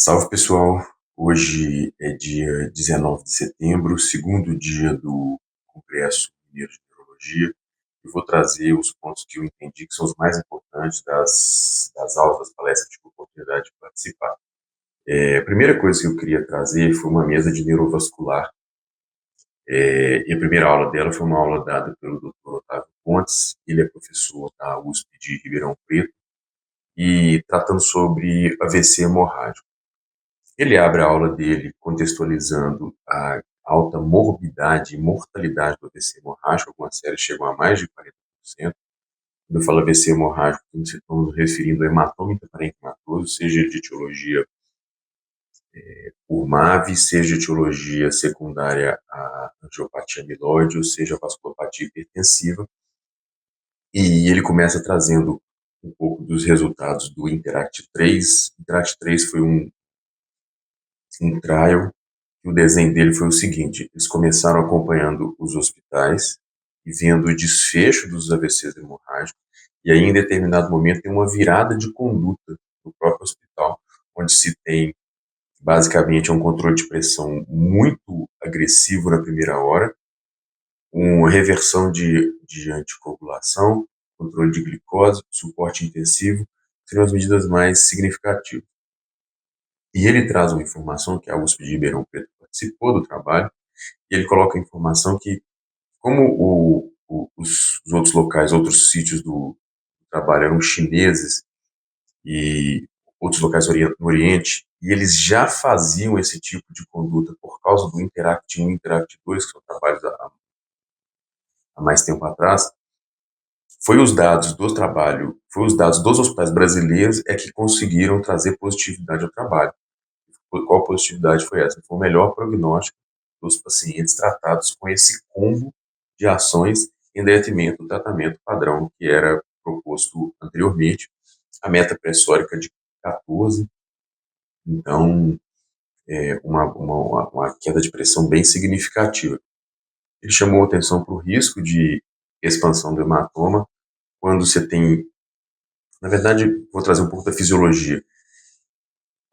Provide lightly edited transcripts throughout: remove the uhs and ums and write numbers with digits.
Salve pessoal, hoje é dia 19 de setembro, segundo dia do Congresso Mineiro de Neurologia. Eu vou trazer os pontos que eu entendi que são os mais importantes das aulas, das palestras que tive a oportunidade de participar. A primeira coisa que eu queria trazer foi uma mesa de neurovascular. E a primeira aula dela foi uma aula dada pelo Dr. Otávio Pontes. Ele é professor da USP de Ribeirão Preto e tratando sobre AVC hemorrágico. Ele abre a aula dele contextualizando a alta morbidade e mortalidade do AVC hemorrágico. Algumas séries chegam a mais de 40%. Quando eu falo AVC hemorrágico, estamos referindo a hematoma intraparenquimatoso, seja de etiologia por MAVE, seja de etiologia secundária à angiopatia amiloide, ou seja, a vasculopatia hipertensiva. E ele começa trazendo um pouco dos resultados do Interact-3. Interact-3 foi um trial. O desenho dele foi o seguinte: eles começaram acompanhando os hospitais e vendo o desfecho dos AVCs hemorrágicos, e aí em determinado momento tem uma virada de conduta no próprio hospital, onde se tem basicamente um controle de pressão muito agressivo na primeira hora, uma reversão de anticoagulação, controle de glicose, suporte intensivo, seriam as medidas mais significativas. E ele traz uma informação que a USP de Ribeirão Preto participou do trabalho, e ele coloca a informação que, como os outros locais, outros sítios do trabalho eram chineses e outros locais no Oriente, e eles já faziam esse tipo de conduta por causa do Interact 1 e Interact 2, que são trabalhos há mais tempo atrás, foi os dados do trabalho, foi os dados dos hospitais brasileiros que conseguiram trazer positividade ao trabalho. Qual positividade foi essa? Foi o melhor prognóstico dos pacientes tratados com esse combo de ações em detrimento do tratamento padrão que era proposto anteriormente, a meta pressórica de 14, então uma queda de pressão bem significativa. Ele chamou atenção para o risco de expansão do hematoma quando você tem, na verdade, vou trazer um pouco da fisiologia.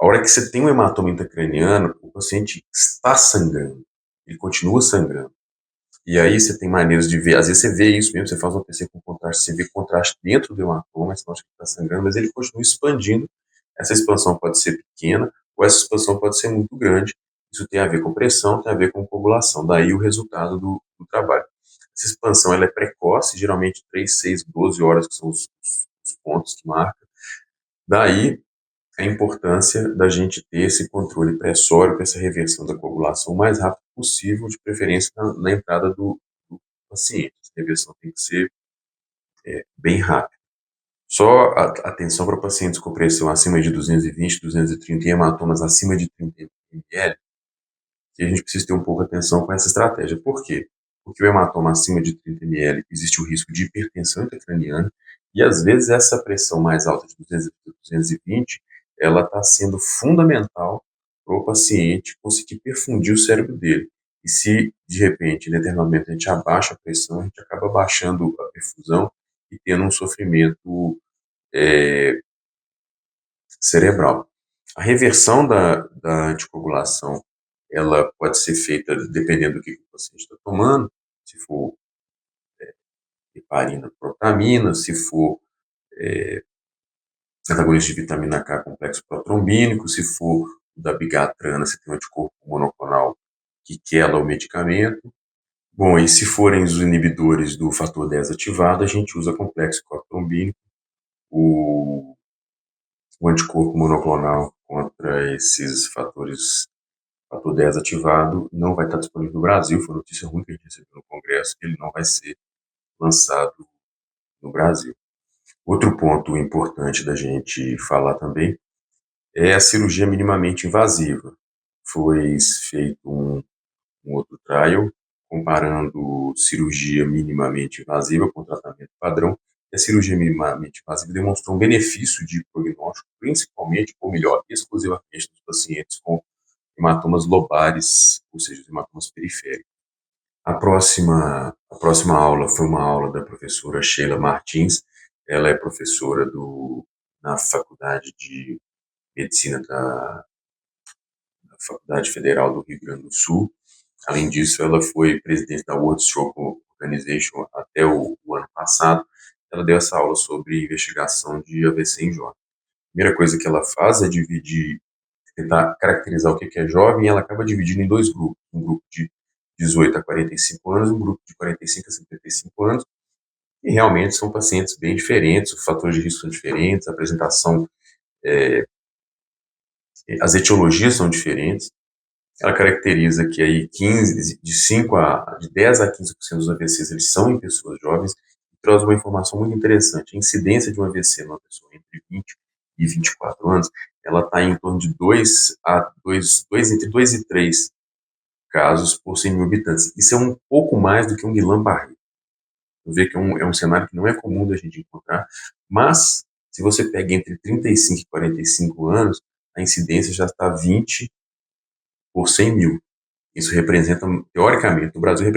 A hora que você tem um hematoma intracraniano, o paciente está sangrando, ele continua sangrando. E aí você tem maneiras de ver, às vezes você vê isso mesmo, você faz uma PC com contraste, você vê contraste dentro do hematoma, você acha que está sangrando, mas ele continua expandindo. Essa expansão pode ser pequena, ou essa expansão pode ser muito grande. Isso tem a ver com pressão, tem a ver com coagulação, daí o resultado do trabalho. Essa expansão ela é precoce, geralmente 3, 6, 12 horas, que são os pontos que marca. Daí a importância da gente ter esse controle pressórico, essa reversão da coagulação o mais rápido possível, de preferência na entrada do paciente. Essa reversão tem que ser bem rápida. Só atenção para pacientes com pressão acima de 220, 230 e hematomas acima de 30 ml, que a gente precisa ter um pouco de atenção com essa estratégia. Por quê? Porque o hematoma acima de 30 ml existe o risco de hipertensão intracraniana, e às vezes essa pressão mais alta de 220, ela está sendo fundamental para o paciente conseguir perfundir o cérebro dele. E se, de repente, em determinado momento a gente abaixa a pressão, a gente acaba baixando a perfusão e tendo um sofrimento cerebral. A reversão da anticoagulação, ela pode ser feita dependendo do que o paciente está tomando, se for heparina, protamina, se for antagonista de vitamina K complexo protrombínico, se for da bigatrana, se tem um anticorpo monoclonal que quela o medicamento. Bom, e se forem os inibidores do fator 10 ativado, a gente usa complexo protrombínico, o anticorpo monoclonal contra esses fatores, fator 10 ativado, não vai estar disponível no Brasil. Foi notícia ruim que a gente recebeu no Congresso, que ele não vai ser lançado no Brasil. Outro ponto importante da gente falar também é a cirurgia minimamente invasiva. Foi feito um outro trial comparando cirurgia minimamente invasiva com tratamento padrão. E a cirurgia minimamente invasiva demonstrou um benefício de prognóstico, principalmente, ou melhor, exclusivamente nos pacientes com hematomas lobares, ou seja, os hematomas periféricos. A próxima aula foi uma aula da professora Sheila Martins. Ela é professora na Faculdade de Medicina Faculdade Federal do Rio Grande do Sul. Além disso, ela foi presidente da World Stroke Organization até o ano passado. Ela deu essa aula sobre investigação de AVC em jovens. A primeira coisa que ela faz é dividir, tentar caracterizar o que é jovem, e ela acaba dividindo em dois grupos. Um grupo de 18 a 45 anos, um grupo de 45 a 55 anos, e realmente são pacientes bem diferentes, os fatores de risco são diferentes, a apresentação, as etiologias são diferentes. Ela caracteriza que aí 15, de 10 a 15% dos AVCs eles são em pessoas jovens, e traz uma informação muito interessante. A incidência de um AVC numa pessoa entre 20 e 24 anos, ela está em torno de 2 a 2, entre 2 e 3 casos por 100 mil habitantes. Isso é um pouco mais do que um Guillain-Barré. Você vê que é um cenário que não é comum da gente encontrar, mas se você pega entre 35 e 45 anos, a incidência já está 20 por 100 mil. Isso representa, teoricamente, o Brasil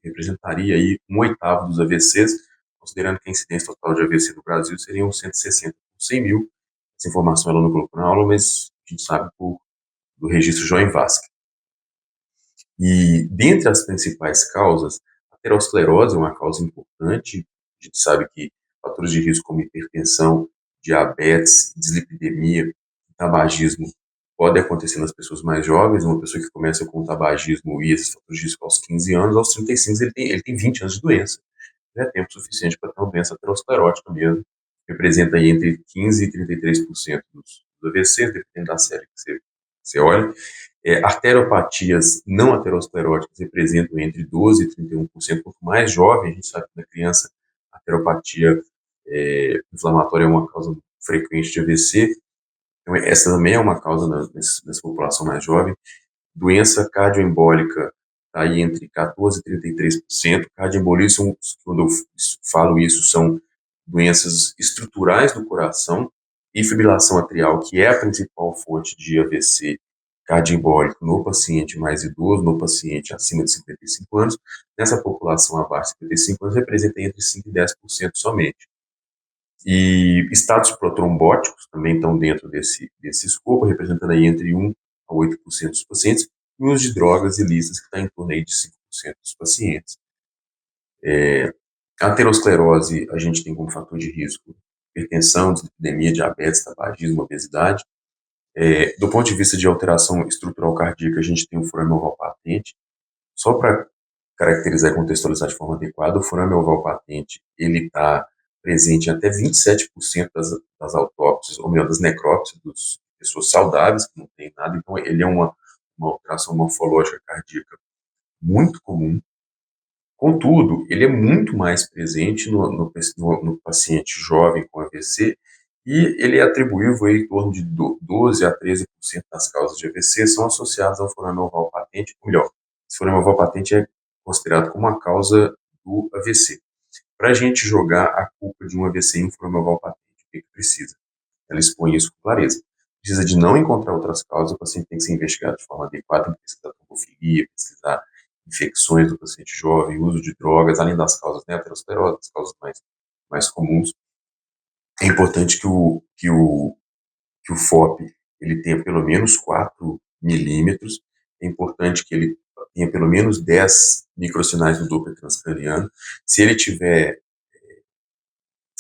representaria aí um oitavo dos AVCs, considerando que a incidência total de AVC no Brasil seriam 160 por 100 mil. Essa informação ela não colocou na aula, mas a gente sabe do registro Join Vasque. E dentre as principais causas, a aterosclerose é uma causa importante. A gente sabe que fatores de risco como hipertensão, diabetes, dislipidemia, tabagismo podem acontecer nas pessoas mais jovens. Uma pessoa que começa com tabagismo e esses fatores de risco aos 15 anos, aos 35 ele tem 20 anos de doença. É tempo suficiente para ter uma doença aterosclerótica mesmo. Representa aí entre 15% e 33% dos AVCs, dependendo da série que você olha. Arteriopatias não ateroscleróticas representam entre 12% e 31%. Quanto mais jovem, a gente sabe que na criança a arteriopatia inflamatória é uma causa frequente de AVC. Então, essa também é uma causa nessa população mais jovem. Doença cardioembólica está aí entre 14% e 33%. Cardioembolia, quando eu falo isso, são doenças estruturais do coração, e fibrilação atrial, que é a principal fonte de AVC cardioembólico no paciente mais idoso, no paciente acima de 55 anos. Nessa população abaixo de 55 anos, representa entre 5% e 10% somente. E estados protrombóticos também estão dentro desse escopo, representando aí entre 1% a 8% dos pacientes, e o uso de drogas ilícitas, que está em torno aí de 5% dos pacientes. A aterosclerose, a gente tem como fator de risco hipertensão, dislipidemia, diabetes, tabagismo, obesidade. Do ponto de vista de alteração estrutural cardíaca, a gente tem o forame oval patente. Só para caracterizar e contextualizar de forma adequada, o forame oval patente, ele está presente em até 27% das autópsias, ou melhor, das necrópsias das pessoas saudáveis, que não tem nada. Então, ele é uma alteração morfológica cardíaca muito comum. Contudo, ele é muito mais presente no paciente jovem com AVC, e ele é atribuível em torno de 12% a 13% das causas de AVC são associadas ao forame oval patente, ou melhor, esse forame oval patente é considerado como a causa do AVC. Para a gente jogar a culpa de um AVC em um forame oval patente, o que precisa? Ela expõe isso com clareza. Precisa de não encontrar outras causas, o paciente tem que ser investigado de forma adequada, pesquisar trombofilia, pesquisar infecções do paciente jovem, uso de drogas, além das causas, né, aterosclerose, as causas mais comuns. É importante que o FOP ele tenha pelo menos 4 milímetros, é importante que ele tenha pelo menos 10 microsinais do Doppler transcraniano. Se ele tiver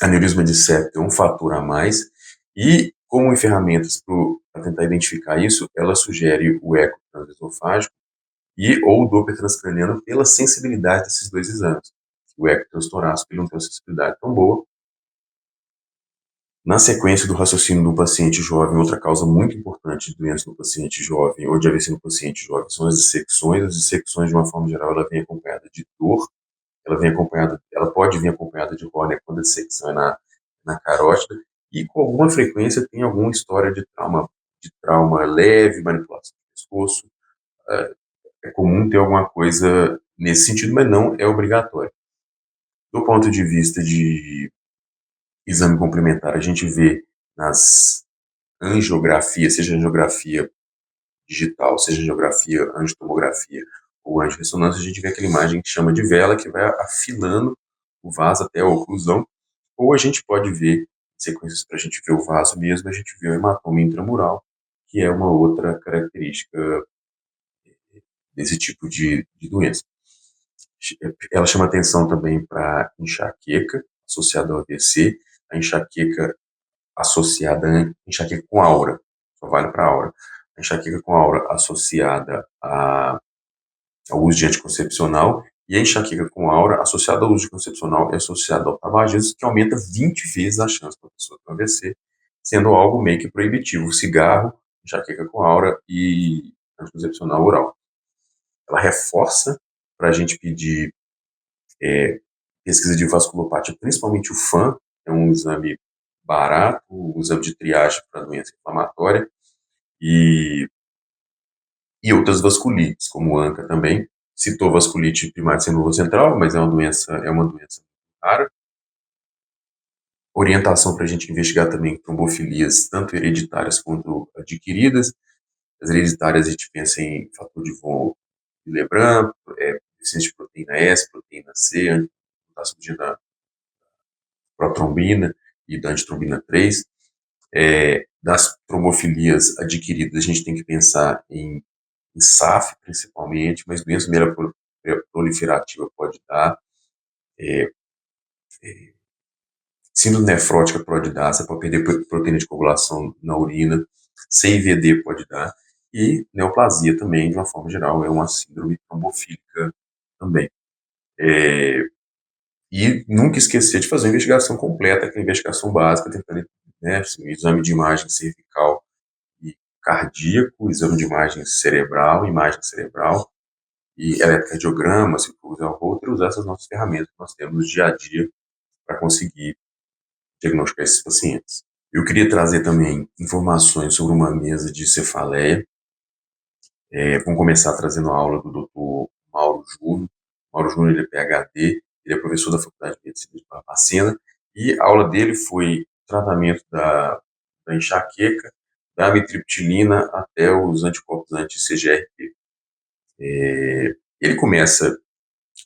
aneurisma de septo, é um fator a mais, e como ferramentas para tentar identificar isso, ela sugere o eco transesofágico ou o Doppler transcraniano pela sensibilidade desses dois exames. O eco transtorácico ele não tem uma sensibilidade tão boa. Na sequência do raciocínio do paciente jovem, outra causa muito importante de doença no paciente jovem ou de AVC no paciente jovem são as dissecções. As dissecções, de uma forma geral, ela vem acompanhada de dor, ela pode vir acompanhada de hérnia quando a dissecção é na carótida, e com alguma frequência tem alguma história de trauma leve, manipulação do pescoço. É comum ter alguma coisa nesse sentido, mas não é obrigatório. Do ponto de vista de exame complementar, a gente vê nas angiografias, seja angiografia digital, seja angiografia, angiotomografia ou angiorressonância, a gente vê aquela imagem que chama de vela, que vai afilando o vaso até a oclusão, ou a gente pode ver sequências para a gente ver o vaso mesmo, a gente vê o hematoma intramural, que é uma outra característica desse tipo de doença. Ela chama atenção também para enxaqueca associada ao AVC, a enxaqueca associada a enxaqueca com aura, só vale para aura. A enxaqueca com aura associada ao uso de anticoncepcional e a enxaqueca com aura associada ao uso de anticoncepcional é associada ao tabagismo, que aumenta 20 vezes a chance da pessoa ter um AVC, sendo algo meio que proibitivo. O cigarro, enxaqueca com aura e anticoncepcional oral. Ela reforça para a gente pedir pesquisa de vasculopatia, principalmente o FAM, é um exame barato, um exame de triagem para doença inflamatória, e outras vasculites, como o ANCA também. Citou vasculite primária cerebral central, mas é uma doença rara. Orientação para a gente investigar também trombofilias, tanto hereditárias quanto adquiridas. As hereditárias a gente pensa em fator de von Willebrand, deficiência de proteína S, proteína C, mutação da protrombina e da antitrombina 3. Das trombofilias adquiridas, a gente tem que pensar em SAF, principalmente, mas doença proliferativa pode dar, síndrome nefrótica pode dar, você pode perder proteína de coagulação na urina, CIVD pode dar, e neoplasia também, de uma forma geral, é uma síndrome trombofílica também. E nunca esquecer de fazer uma investigação completa, aquela investigação básica, tentando, né, assim, exame de imagem cervical e cardíaco, exame de imagem cerebral e eletrocardiograma, se for usar outra, usar essas nossas ferramentas que nós temos no dia a dia para conseguir diagnosticar esses pacientes. Eu queria trazer também informações sobre uma mesa de cefaleia. Vamos começar trazendo a aula do Dr. Mauro Júnior. Mauro Júnior, ele é PhD, ele é professor da Faculdade de Medicina de Barbacena, e a aula dele foi tratamento da enxaqueca, da amitriptilina até os anticorpos anti-CGRP. Ele começa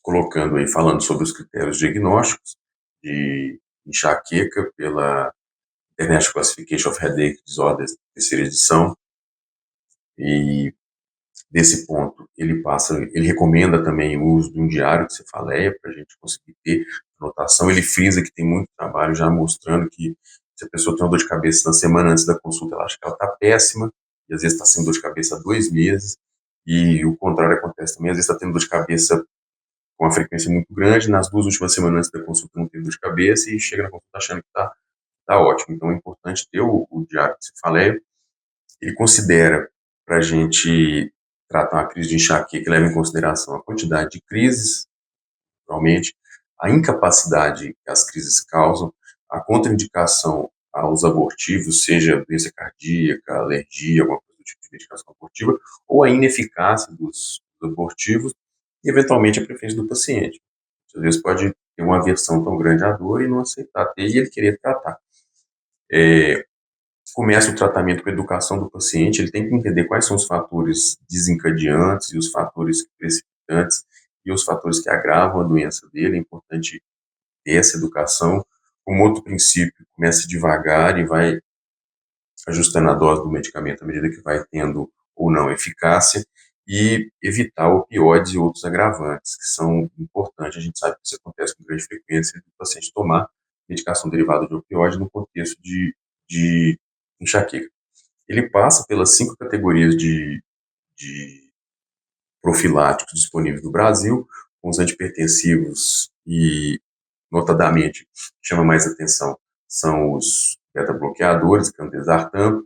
colocando aí, falando sobre os critérios diagnósticos de enxaqueca pela International Classification of Headache Disorders, terceira edição, e desse ponto ele recomenda também o uso de um diário de cefaleia para a gente conseguir ter anotação. Ele frisa que tem muito trabalho já mostrando que se a pessoa tem uma dor de cabeça na semana antes da consulta, ela acha que ela está péssima, e às vezes está sendo dor de cabeça há 2 meses, e o contrário acontece também, às vezes está tendo dor de cabeça com uma frequência muito grande, nas 2 últimas semanas antes da consulta não teve dor de cabeça, e chega na consulta achando que está ótimo. Então é importante ter o diário de cefaleia. Ele considera, para a gente tratar uma crise de enxaqueca, que leva em consideração a quantidade de crises, realmente, a incapacidade que as crises causam, a contraindicação aos abortivos, seja doença cardíaca, alergia, alguma coisa do tipo de medicação abortiva, ou a ineficácia dos abortivos, e eventualmente a preferência do paciente. Às vezes pode ter uma aversão tão grande à dor e não aceitar ter, e ele querer tratar. Começa o tratamento com a educação do paciente, ele tem que entender quais são os fatores desencadeantes e os fatores precipitantes e os fatores que agravam a doença dele. É importante ter essa educação. Como outro princípio, começa devagar e vai ajustando a dose do medicamento à medida que vai tendo ou não eficácia, e evitar opioides e outros agravantes, que são importantes. A gente sabe que isso acontece com grande frequência do paciente tomar medicação derivada de opioide no contexto de enxaqueca. Ele passa pelas 5 categorias de profiláticos disponíveis no Brasil, com os antipertensivos e, notadamente, chama mais atenção, são os beta-bloqueadores, candesartan,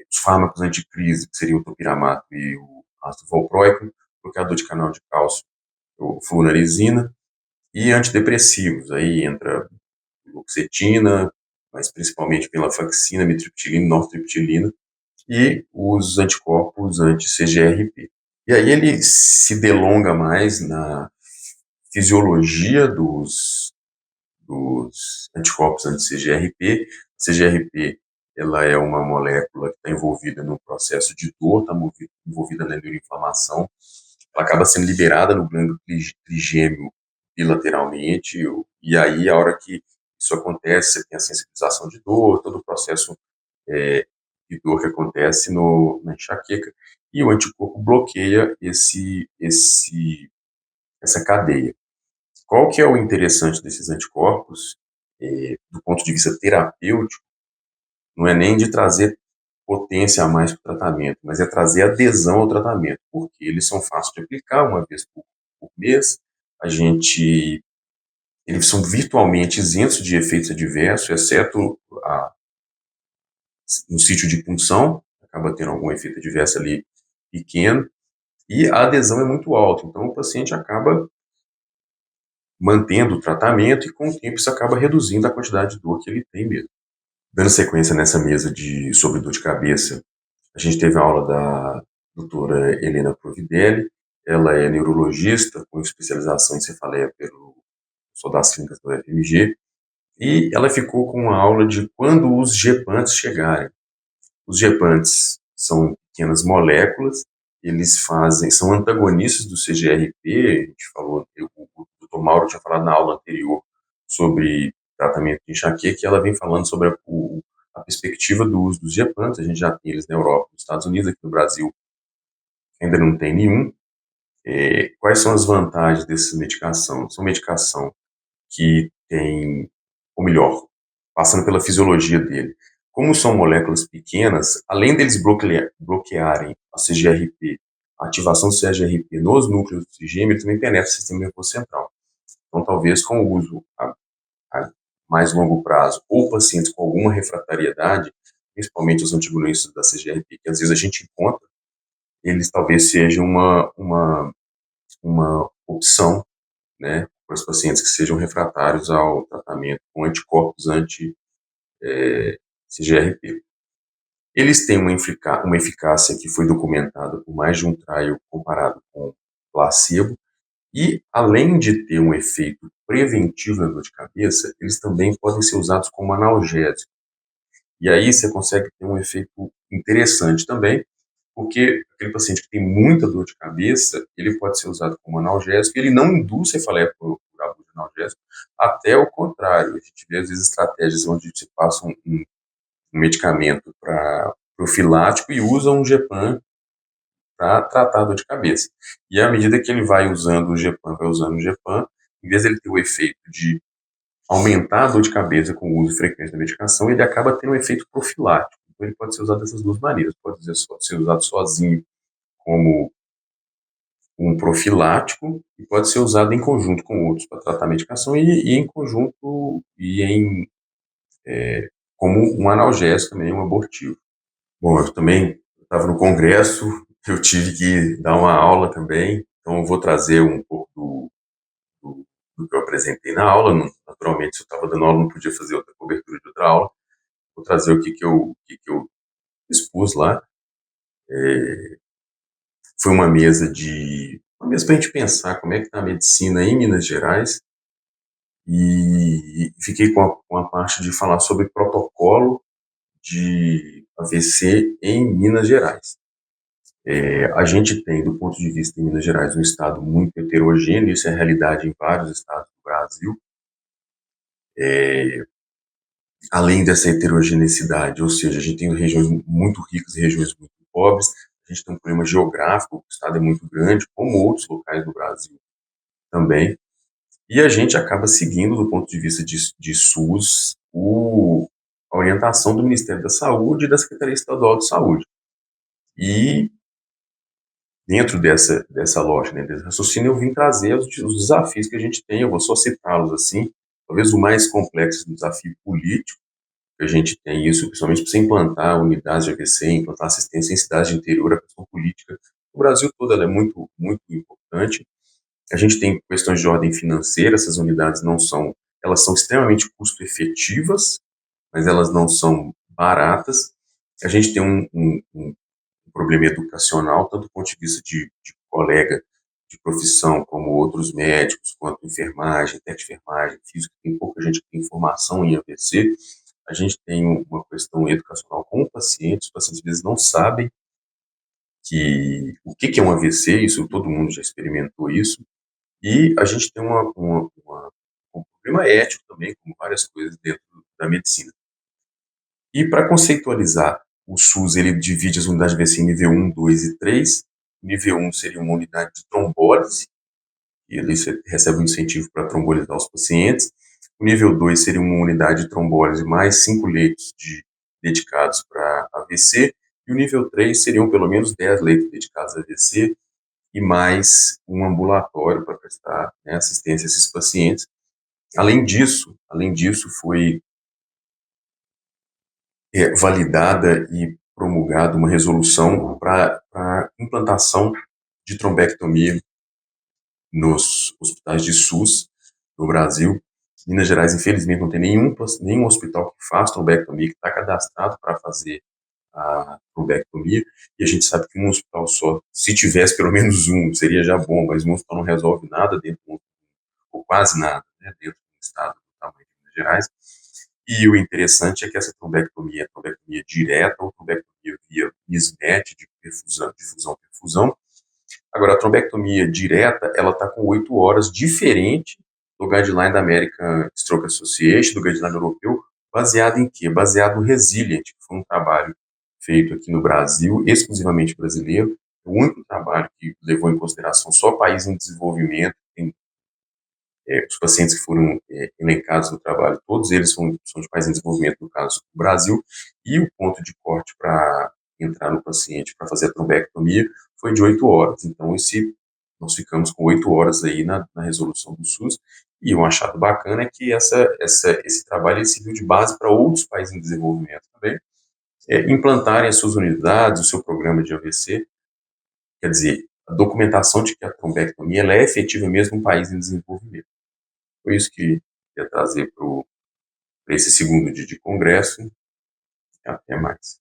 os fármacos anticrise, que seriam o topiramato e o ácido valproico, bloqueador de canal de cálcio, o flunarizina, e antidepressivos, aí entra fluoxetina, mas principalmente venlafaxina, mitriptilina, nortriptilina, e os anticorpos anti-CGRP. E aí ele se delonga mais na fisiologia dos anticorpos anti-CGRP. CGRP, ela é uma molécula que está envolvida no processo de dor, está envolvida na neuroinflamação. Ela acaba sendo liberada no glândula trigêmeo bilateralmente, e aí, a hora que isso acontece, você tem a sensibilização de dor, todo o processo de dor que acontece na enxaqueca, e o anticorpo bloqueia essa cadeia. Qual que é o interessante desses anticorpos, do ponto de vista terapêutico? Não é nem de trazer potência a mais para o tratamento, mas é trazer adesão ao tratamento, porque eles são fáceis de aplicar uma vez por mês, a gente, eles são virtualmente isentos de efeitos adversos, exceto no sítio de punção, acaba tendo algum efeito adverso ali pequeno, e a adesão é muito alta, então o paciente acaba mantendo o tratamento e com o tempo isso acaba reduzindo a quantidade de dor que ele tem mesmo. Dando sequência nessa mesa sobre dor de cabeça, a gente teve a aula da doutora Helena Providelli, ela é neurologista com especialização em cefaleia pelo Sou das Clínicas do FMG, e ela ficou com uma aula de quando os gepantes chegarem. Os gepantes são pequenas moléculas, são antagonistas do CGRP, a gente falou, o Dr. Mauro tinha falado na aula anterior sobre tratamento de enxaqueca, e ela vem falando sobre a perspectiva do uso dos gepantes, a gente já tem eles na Europa, nos Estados Unidos, aqui no Brasil ainda não tem nenhum. Quais são as vantagens dessa medicação? São medicação que tem, ou melhor, passando pela fisiologia dele. Como são moléculas pequenas, além deles bloquearem a CGRP, a ativação do CGRP nos núcleos do oxigênio, ele também penetra o sistema nervoso central. Então, talvez com o uso a mais longo prazo, ou pacientes com alguma refratariedade, principalmente os antagonistas da CGRP, que às vezes a gente encontra, eles talvez sejam uma opção, né, para os pacientes que sejam refratários ao tratamento com anticorpos anti-CGRP. Eles têm uma eficácia que foi documentada por mais de um trial comparado com placebo, e além de ter um efeito preventivo na dor de cabeça, eles também podem ser usados como analgésico. E aí você consegue ter um efeito interessante também, porque aquele paciente que tem muita dor de cabeça, ele pode ser usado como analgésico, ele não induz cefaleia por abuso de analgésico, até o contrário. A gente vê, às vezes, estratégias onde se passa um medicamento para profilático e usa um Gepan para tratar a dor de cabeça. E à medida que ele vai usando o Gepan, em vez de ele ter o efeito de aumentar a dor de cabeça com o uso frequente da medicação, ele acaba tendo um efeito profilático. Então, ele pode ser usado dessas duas maneiras. Pode ser usado sozinho como um profilático e pode ser usado em conjunto com outros para tratar a medicação e em conjunto como um analgésico também, um abortivo. Bom, eu também estava no congresso, eu tive que dar uma aula também, então eu vou trazer um pouco do que eu apresentei na aula. Naturalmente, se eu estava dando aula, não podia fazer outra cobertura de outra aula. Vou trazer o que eu expus lá. Foi uma mesa para a gente pensar como é que está a medicina em Minas Gerais, e fiquei com a parte de falar sobre protocolo de AVC em Minas Gerais. A gente tem, do ponto de vista de Minas Gerais, um estado muito heterogêneo, isso é realidade em vários estados do Brasil. Além dessa heterogeneidade, ou seja, a gente tem regiões muito ricas e regiões muito pobres, a gente tem um problema geográfico, o estado é muito grande, como outros locais do Brasil também, e a gente acaba seguindo, do ponto de vista de SUS, a orientação do Ministério da Saúde e da Secretaria Estadual de Saúde. E dentro dessa lógica, né, desse raciocínio, eu vim trazer os desafios que a gente tem, eu vou só citá-los assim. Talvez o mais complexo do desafio político que a gente tem, isso principalmente para você implantar unidades de AVC, implantar assistência em cidades de interior, a questão política no Brasil todo ela é muito, muito importante. A gente tem questões de ordem financeira, essas unidades elas são extremamente custo-efetivas, mas elas não são baratas. A gente tem um problema educacional, tanto do ponto de vista de colega de profissão, como outros médicos, quanto enfermagem, técnica de enfermagem, física, tem pouca gente que tem formação em AVC. A gente tem uma questão educacional com os pacientes às vezes não sabem o que é um AVC, isso todo mundo já experimentou isso, e a gente tem um problema ético também, como várias coisas dentro da medicina. E para conceitualizar o SUS ele divide as unidades de AVC em nível 1, 2 e 3. O nível 1 seria uma unidade de trombólise, e ali você recebe um incentivo para trombolizar os pacientes. O nível 2 seria uma unidade de trombólise mais 5 leitos dedicados para AVC. E o nível 3 seriam pelo menos 10 leitos dedicados a AVC e mais um ambulatório para prestar, né, assistência a esses pacientes. Além disso foi validada e promulgada uma resolução para implantação de trombectomia nos hospitais de SUS no Brasil. Minas Gerais, infelizmente, não tem nenhum hospital que faz trombectomia, que está cadastrado para fazer a trombectomia, e a gente sabe que um hospital só, se tivesse pelo menos um, seria já bom, mas um hospital não resolve nada ou quase nada, né, dentro do estado do tamanho de Minas Gerais. E o interessante é que essa trombectomia é trombectomia direta ou trombectomia via mismatch de difusão. Agora, a trombectomia direta, ela está com 8 horas, diferente do guideline da American Stroke Association, do guideline europeu, baseado em quê? Baseado no Resilient, que foi um trabalho feito aqui no Brasil, exclusivamente brasileiro, o único trabalho que levou em consideração só países em desenvolvimento. Os pacientes que foram elencados no trabalho, todos eles são de países em desenvolvimento, no caso do Brasil, e o ponto de corte para entrar no paciente para fazer a trombectomia foi de 8 horas. Então, nós ficamos com 8 horas aí na resolução do SUS, e um achado bacana é que esse trabalho serviu de base para outros países em desenvolvimento também, implantarem as suas unidades, o seu programa de AVC, quer dizer, a documentação de que a trombectomia ela é efetiva mesmo em um país em desenvolvimento. Foi isso que eu ia trazer para esse segundo dia de congresso. Até mais.